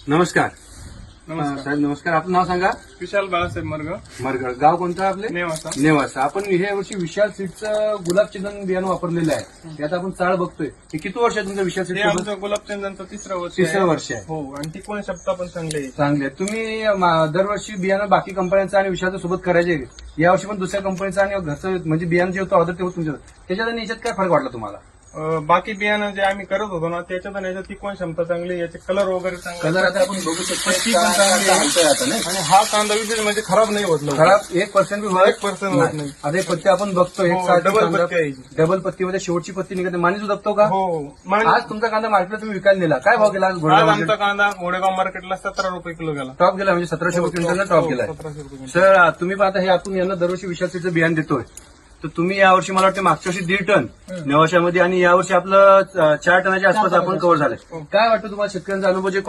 नमस्कार नमस्कार. साहेब, नमस्कार. आपलं नाव सांगा. विशाल बाळासाहेब मरगळ. गाव कोणतं आपले? नेवासा. नेवासा. आपण ह्या वर्षी विशाल सीडचं गुलाब चंदन बियाणं वापरलेलं आहे. त्यात आपण चाळ बघतोय. हे किती वर्ष आहे तुमचं विशाल हे सीड? आमचं गुलाबचंदनचं तिसरं वर्ष तिसरं वर्ष आहे. हो, आणि टिकवण शब्द पण चांगले आहे. चांगले आहे. तुम्ही दरवर्षी बियाणं बाकी कंपन्यांचं आणि विशालचं सोबत करायचे. यावर्षी पण दुसऱ्या कंपनीचं आणि घरचं म्हणजे बियाणं जे होतं ऑर्डर ते होतं तुमच्या त्याच्यात आणि याच्यात काय फरक वाटला तुम्हाला? बाकी बियाणं जे आम्ही करत होतो ना त्याच्यात आणि याच्यात टिकवण क्षमता चांगली, याचे कलर वगैरे चांगले. कलर आता आपण बघू शकतो. पत्ती पण चांगली आहे. आता नाही आणि हा कांदा विशेष म्हणजे खराब नाही होत लवकर. खराब 1% बी होत 1% होत नाही. आता हे पत्ती आपण बघतो. हो, डबल पत्ती आहे. डबल पत्तीमध्ये शेवटची पत्ती निघते. माणूस जपतो का? हो, आज तुमचा कांदा मार्केटला तुम्ही विकायला नेला, काय भाव गेला? आज आमचा कांदा घोडेगाव मार्केटला 17 रुपये किलो गेला. टॉप गेला म्हणजे 1700 रुपये क्विंटलला टॉप गेला. 1700 रुपये. सर, तुम्ही पाहता हे आपण यांना दरवर्षी विशाल सीडचं बियाण देतोय. तर तुम्ही यावर्षी मला वाटतं मागच्या वर्षी 1.5 टन नेवाशामध्ये आणि यावर्षी आपलं 4 टनाच्या आसपास आपण कव्हर झालंय. काय वाटतं तुम्हाला शेतकऱ्यांचा अनुभव जे